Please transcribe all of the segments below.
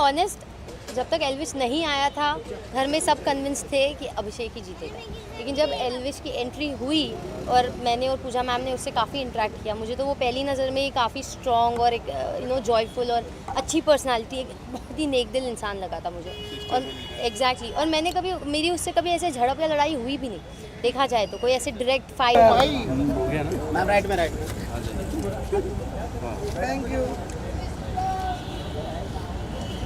Honest, जब तक एल्विश नहीं आया था घर में सब कन्विंस थे कि अभिषेक ही जीतेगा, लेकिन जब एल्विश की एंट्री हुई और मैंने और पूजा मैम ने उससे काफ़ी इंटरेक्ट किया, मुझे तो वो पहली नज़र में ही काफ़ी स्ट्रॉन्ग और एक जॉयफुल और अच्छी पर्सनालिटी, एक बहुत ही नेक दिल इंसान लगा था मुझे। और एग्जैक्टली और मैंने कभी मेरी उससे कभी ऐसे झड़प या लड़ाई हुई भी नहीं, देखा जाए तो कोई ऐसे डायरेक्ट फाइट। मैम राइट में राइट। Thank you.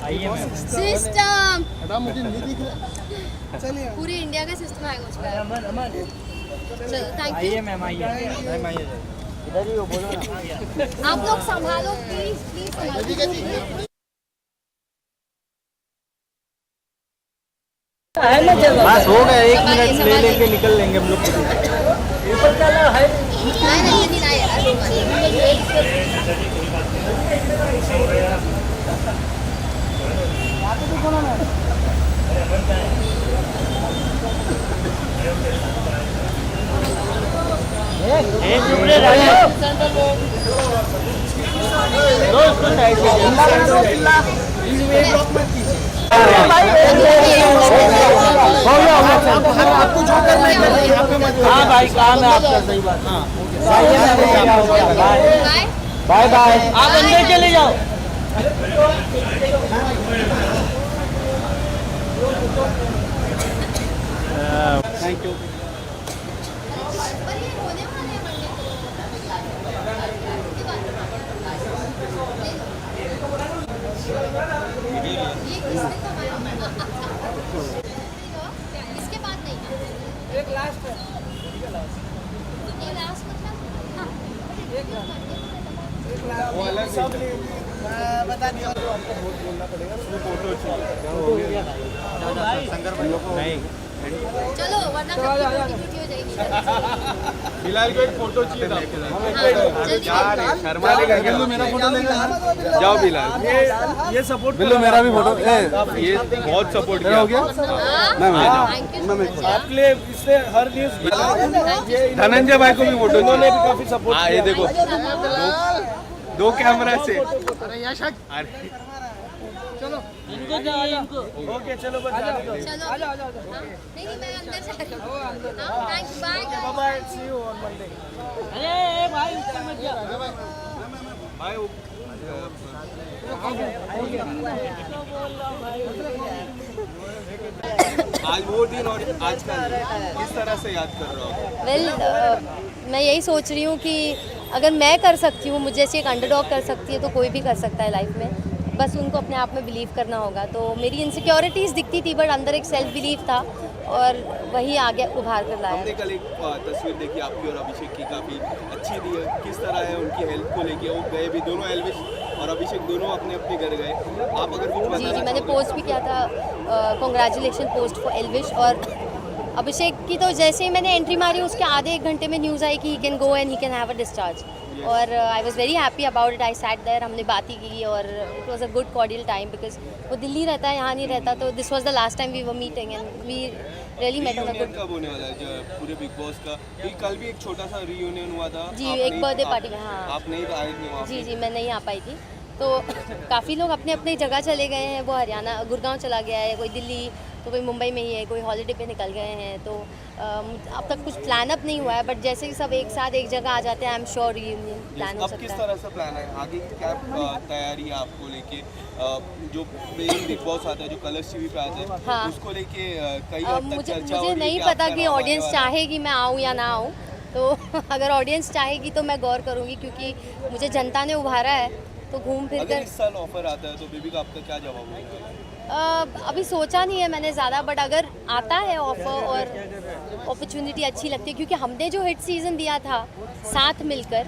सिस्टम मुझे नहीं दिख रहा। चलिए पूरी इंडिया का सिस्टम है कुछ चलो थैंक यू। आइए मैम आइए। इधर ही हो, बोलो ना। आप लोग संभालो प्लीज प्लीज संभालो। बस हो गया, 1 मिनट ले लेंगे, निकल लेंगे हम लोग। ऊपर चला है। आपको जो करना है करिए, यहाँ पे मत। हाँ भाई, काम है आपका, सही बात। बाय बाय, आप अंदर चले जाओ। Thank you. इसके बाद नहीं, एक लास्ट है। ये लास्ट मतलब वो अलग सब बता दिया। आपको बहुत बोलना पड़ेगा, उसमें फोटो चाहिए। नहीं चलो वरना छुट्टी हो जाएगी। फिलहाल को एक फोटो चाहिए था आपके। शर्मा ने बिल्लू मेरा फोटो लेगा। जाओ बिलाल, ये सपोर्ट बिल्लू मेरा भी फोटो। ये बहुत सपोर्ट किया हो गया। आपके लिए इससे हर न्यूज़। धनंजय भाई को भी फोटो, उन्होंने भी काफी सपोर्ट किया। ये देखो दो कैमरा से। अरे चलो इनको जाओ, इनको। ओके चलो बस चलो नहीं मैं अंदर जा रही हूँ। Thank you, bye bye, see you on Monday. अरे भाई ऊपर मत जा। भाई आज वो दिन और आज का किस तरह से याद कर रहा हूँ? वेल मैं यही सोच रही हूँ कि अगर मैं कर सकती हूँ, मुझे जैसे एक अंडरडॉग कर सकती है, तो कोई भी कर सकता है लाइफ में। बस उनको अपने आप में बिलीव करना होगा। तो मेरी इनसिक्योरिटीज़ दिखती थी, बट अंदर एक सेल्फ बिलीव था और वही आगे उभार कर लाया। हमने कल एक तस्वीर देखी आपकी और अभिषेक की, काफ़ी अच्छी थी। किस तरह है उनकी हेल्थ को लेके? वो गए भी दोनों, एल्विश और अभिषेक दोनों अपने अपने घर गए। आप अगर कुछ जी मैंने पोस्ट भी किया था, कॉन्ग्रेचुलेशन पोस्ट फॉर एल्विश। और अभिषेक की तो जैसे ही मैंने एंट्री मारी उसके आधे 1 घंटे में न्यूज़ आई कि he can go and he can have a discharge. और I was very happy about it. I sat there, हमने बात ही की और it was a good cordial time, because वो दिल्ली रहता है, यहाँ नहीं रहता। तो this was the last time we were meeting and we really met on a good. कब होने वाला है जो पूरे बिग बॉस का? कल भी एक छोटा सा रियूनियन हुआ था जी, एक बर्थडे पार्टी में। हाँ आप नहीं आए थे वहाँ? जी मैं नहीं आ पाई थी। तो काफ़ी लोग अपने अपने जगह चले गए हैं। वो हरियाणा गुड़गांव चला गया है, कोई दिल्ली, तो कोई मुंबई में ही है, कोई हॉलीडे पे निकल गए हैं। तो अब तक कुछ प्लान अप नहीं हुआ है, बट जैसे कि सब एक साथ एक जगह आ जाते हैं, I am sure reunion plan हो अब सकता किस है। तरह से प्लान है आगे? क्या तैयारी है आपको लेके? जो मेन बिग बॉस आता है, जो कलर्स टीवी पे आता है, हाँ। उसको लेके कई हद तक चर्चा हो रही मुझे है नहीं कि पता आपका कि नाम आने ऑडियंस वाला है। चाहेगी मैं आऊँ या ना आऊँ। तो अगर ऑडियंस चाहेगी तो मैं गौर करूँगी, क्योंकि मुझे जनता ने उभारा है। तो घूम फिर अगर कर इस साल ऑफर आता है तो बेबी का आपका क्या जवाब होगा? अभी सोचा नहीं है मैंने ज़्यादा, बट अगर आता है ऑफर और अपॉर्चुनिटी अच्छी लगती है, क्योंकि हमने जो हिट सीज़न दिया था साथ मिलकर,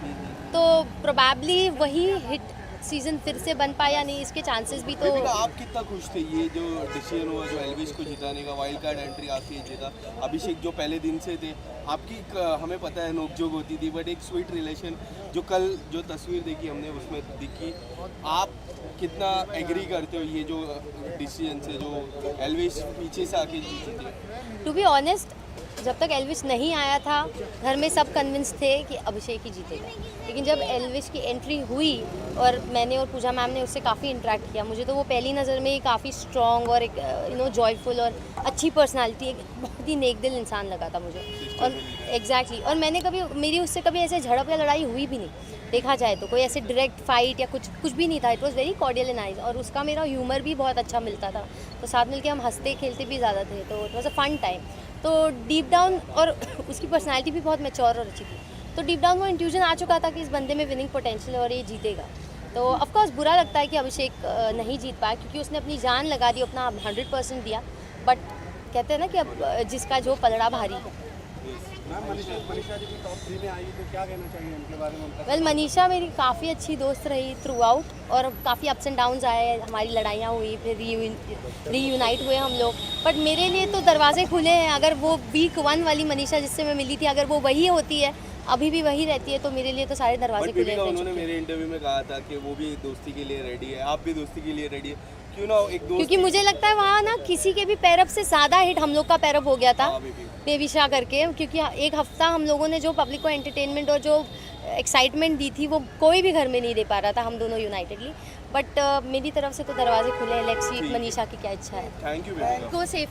तो प्रोबेबली वही हिट सीज़न फिर से बन पाया नहीं, इसके चांसेस भी तो। बेबी आप कितना खुश थे ये जो डिसीजन हुआ जो एल्विश को जिताने का, वाइल्ड कार्ड एंट्री आपकी जीता? अभिषेक जो पहले दिन से थे, आपकी हमें पता है नोकझोंक होती थी, बट एक स्वीट रिलेशन जो कल जो तस्वीर देखी हमने उसमें दिखी। आप कितना एग्री करते हो ये जो डिसीजन से जो एल्विश पीछे से आके जीती थी? टू बी ऑनेस्ट, जब तक एल्विश नहीं आया था घर में सब कन्विंस थे कि अभिषेक ही जीतेगा, लेकिन जब एल्विश की एंट्री हुई और मैंने और पूजा मैम ने उससे काफ़ी इंटरेक्ट किया, मुझे तो वो पहली नज़र में ही काफ़ी स्ट्रॉन्ग और एक जॉयफुल और अच्छी पर्सनालिटी, एक बहुत ही नेक दिल इंसान लगा था मुझे। और एग्जैक्टली और मैंने कभी मेरी उससे कभी ऐसे झड़प या लड़ाई हुई भी नहीं, देखा जाए तो कोई ऐसे डायरेक्ट फाइट या कुछ भी नहीं था। It was very cordial and nice, और उसका मेरा ह्यूमर भी बहुत अच्छा मिलता था, तो साथ मिलके हम हंसते खेलते भी ज़्यादा थे, तो it was a fun time. तो डीप डाउन, और उसकी पर्सनैलिटी भी बहुत मैच्योर और अच्छी थी, तो डीप डाउन वो इंट्यूजन आ चुका था कि इस बंदे में विनिंग पोटेंशियल है और ये जीतेगा। तो ऑफकोर्स बुरा लगता है कि अभिषेक नहीं जीत पाया, क्योंकि उसने अपनी जान लगा दी, अपना 100% दिया, बट कहते हैं ना कि अब जिसका जो पलड़ा भारी है। मैम मनीषा जी भी टॉप 3 में आई, तो क्या कहना चाहिए उनके बारे में? वेल मनीषा मेरी काफ़ी अच्छी दोस्त रही थ्रू आउट, और काफ़ी अप्स एंड डाउन्स आए, हमारी लड़ाइयाँ हुई, फिर रीयूनाइट हुए हम लोग, बट मेरे लिए तो दरवाजे खुले हैं। अगर वो वीक 1 वाली मनीषा जिससे मैं मिली थी, अगर वो वही होती है, अभी भी वही रहती है, तो मेरे लिए तो सारे दरवाजे खुले हैं। उन्होंने मेरे इंटरव्यू में कहा था कि वो भी दोस्ती के लिए रेडी है, आप भी दोस्ती के लिए रेडी है, क्यों ना एक दोस्त? क्योंकि मुझे लगता है वहाँ ना किसी के भी पैरअप से ज़्यादा हिट हम लोग का पैरअप हो गया था बेबी शाह करके, क्योंकि एक हफ्ता हम लोगों ने जो पब्लिक को एंटरटेनमेंट और जो एक्साइटमेंट दी थी वो कोई भी घर में नहीं दे पा रहा था, हम दोनों यूनाइटेडली। बट मेरी तरफ से तो दरवाजे खुले हैं, लेट्स सी मनीषा की क्या इच्छा है। Thank you. Go safely.